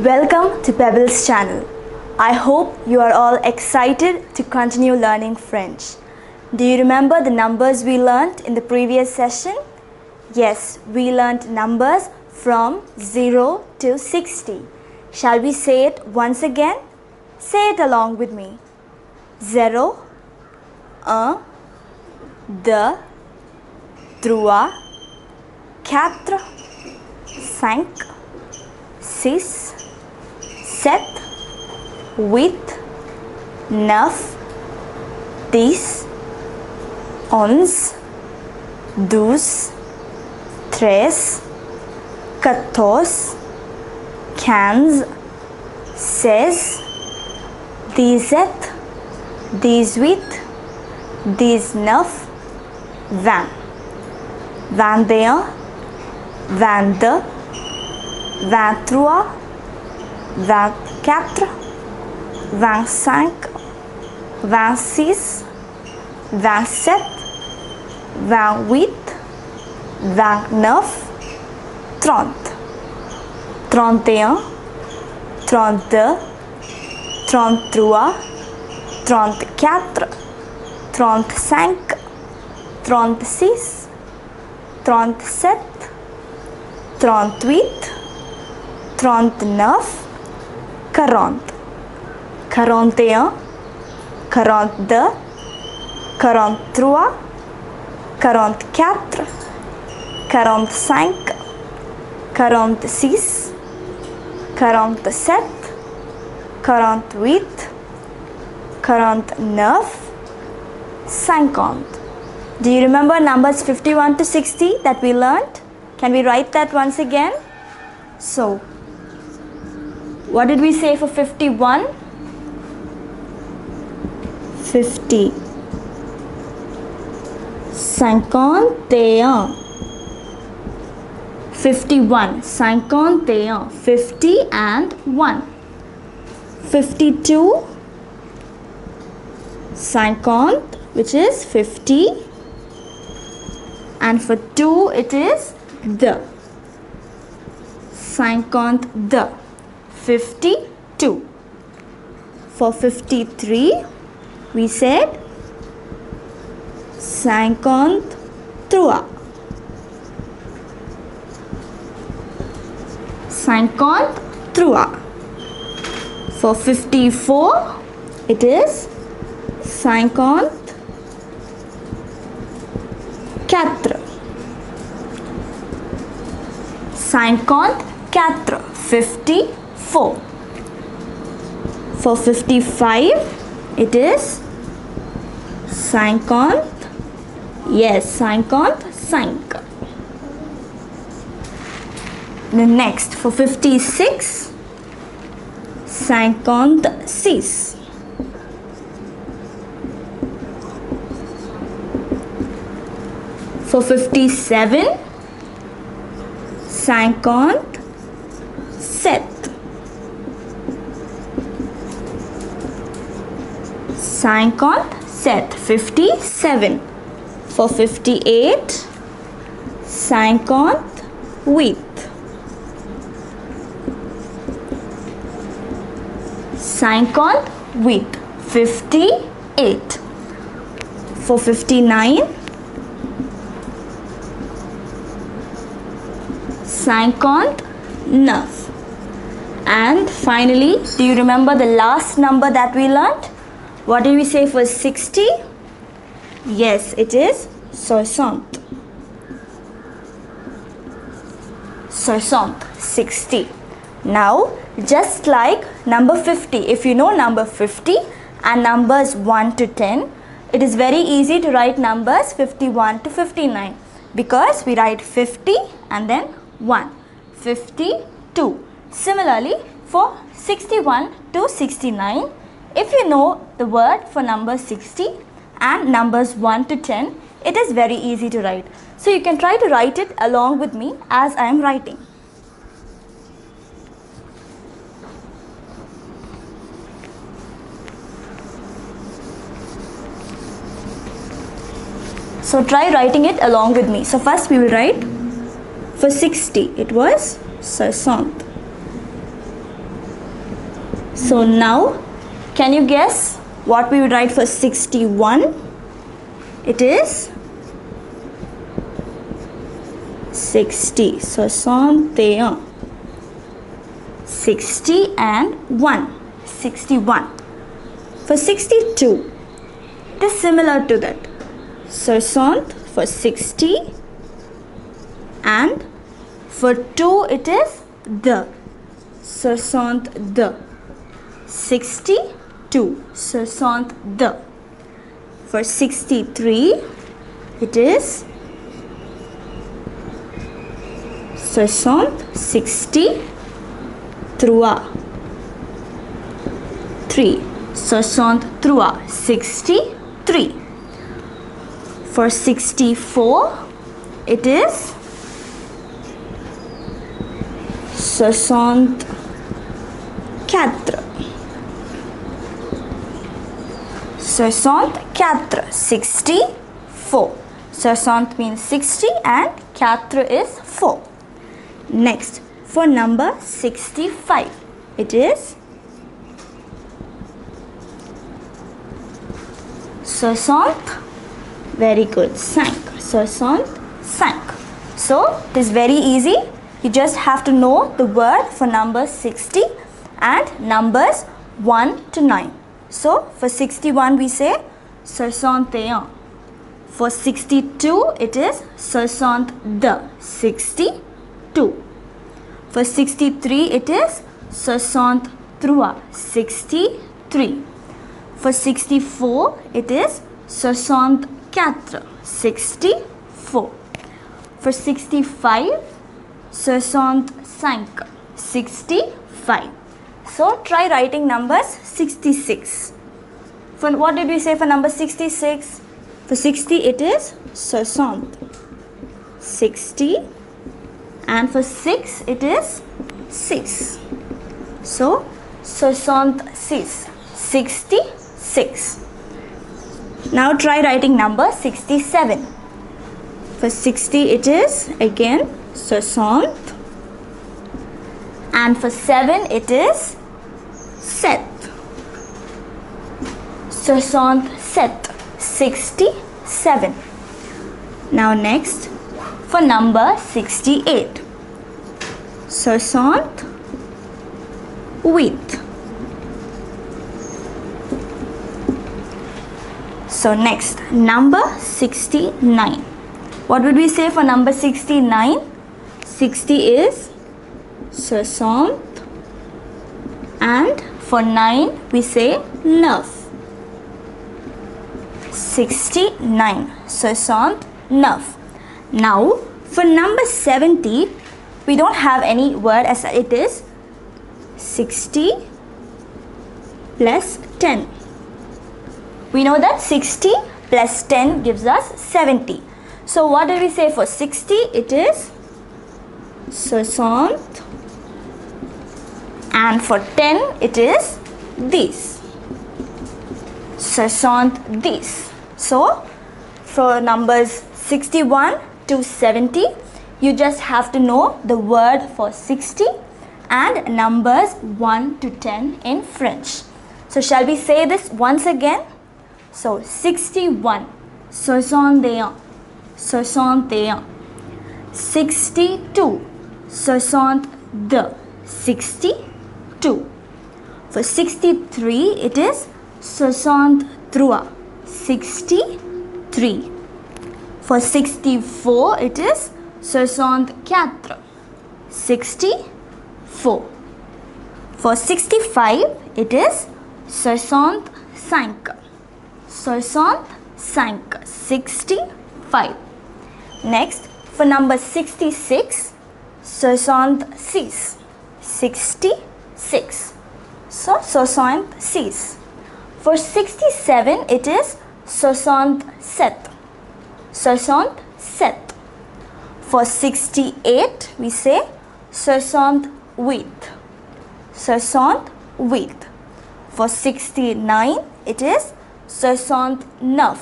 Welcome to Pebbles channel. I hope you are all excited to continue learning French. Do you remember the numbers we learnt in the previous session? Yes, we learnt numbers from 0 to 60. Shall we say it once again? Say it along with me. 0, 1, 2, 3, 4, 5, 6, 7, 8, 9, 10, 11, 12, 13, 14, 15, 16, 17, 18, 19, 20, 21, 22, 23, 24, 25, 26, 27, 28, 29, 30, 31, 32, 33, 34, 35, 36, 37, 38, 39, 40, 41, 42, 43, 44, 45, 46, 47, 48, 49, 50. Do you remember numbers 51 to 60 that we learnt? Can we write that once again? So, what did we say for 51? 50. 51. 51. 51. 50 and 1. 52. 50, which is 50. And for 2 it is the. 52. 52. For 53 we said 53. 53. For 54 it is 54. 54. 54. For 55 it is 55. Yes, 55. The next for 56 56. For 57 57. 57. 57. For 58 58. 58. 58. For 59 59. And finally, do you remember the last number that we learnt? What did we say for 60? Yes, it is 60. 60. Now, just like number 50, if you know number 50 and numbers 1 to 10, it is very easy to write numbers 51 to 59 because we write 50 and then 1. 52. Similarly, for 61 to 69, if you know the word for number 60 and numbers 1 to 10, it is very easy to write. So you can try to write it along with me as I am writing. So try writing it along with me. So first we will write for 60. It was 60. So now, can you guess what we would write for 61? It is 60. 61. 60 and 1. 61. For 62, it is similar to that. 60 for 60, and for 2 it is the. 62. 62. For 63, it is 63. 63. For 64, it is 64. 64. 60 means 60 and 4 is 4. Next, for number 65, it is 65. Very good. 65. So, it is very easy. You just have to know the word for number 60 and numbers 1 to 9. So, for 61 we say 61. For 62 it is 62. For 63 it is 63. For 64 it is 64. 64. For 65 65. 65. So try writing numbers 66. For what did we say for number 66? For 60 it is 60. 60. And for 6 it is 6. So 66. 66. Now try writing number 67. For 60 it is again 60. And for 7 it is 7. 67. Now next, for number 68. 68. So next, number 69. What would we say for number 69? 60 is 60. And for 9 we say 9. 69. 69. Now for number 70, we don't have any word as it is 60 plus 10. We know that 60 plus 10 gives us 70. So what did we say for 60? It is 60. And for 10 it is this. 60. So for numbers 61 to 70, you just have to know the word for 60 and numbers 1 to 10 in French. So shall we say this once again? So 61, 61, 61. 62, 62, 62. For 63 it is 63, 63. For 64 it is 64, 64. For 65 it is 65, 65, 65. Next, for number 66, 66, 66. So 66. For 67 it is 67, 67. For 68 we say 68, 68. For 69 it is 69,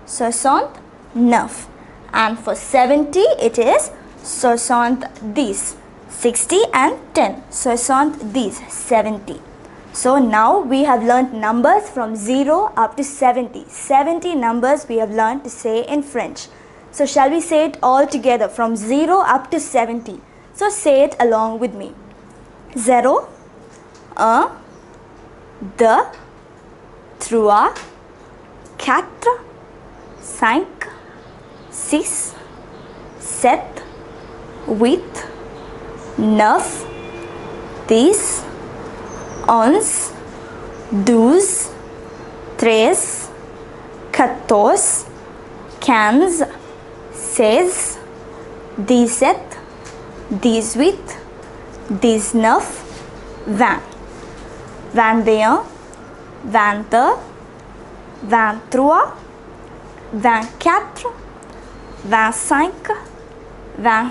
69. And for 70 it is 70, 60 and 10, 70, 70. So now we have learnt numbers from 0 up to 70. 70 numbers we have learnt to say in French. So shall we say it all together from 0 up to 70? So say it along with me. 0, 1, 2, 3, 4, 5, 6, 7, 8, 9, 10, 11, 12, 13, 14, 15,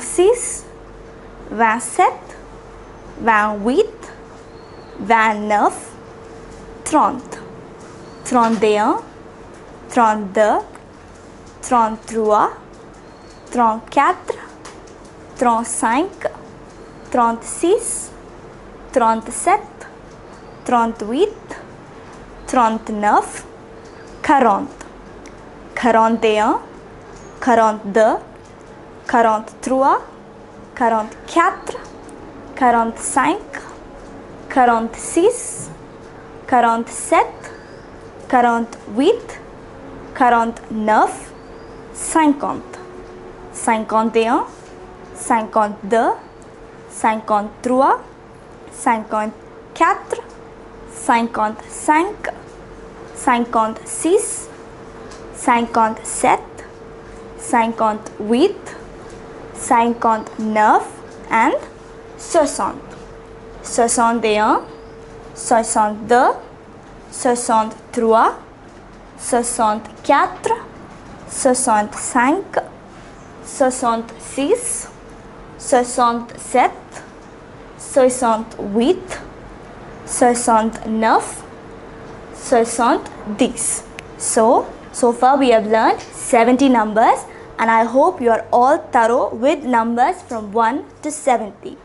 16, 17, 18, 19, 20. 21, 22, 23, 24, 25, 26, 27, 28, 29, 30, 31, 32, 33, 34, 35, 36, 37, 38, 39, 40, 41, 42, 43, 44, 45, 46, 47, 48, 49, 50, 51, 52, 53, 54, 55, 56, 57, 58, 59 and 60. 61, 62, 63, 64, 65, 66, 67, 68, 69, 70. So far we have learned 70 numbers, and I hope you are all thorough with numbers from 1 to 70.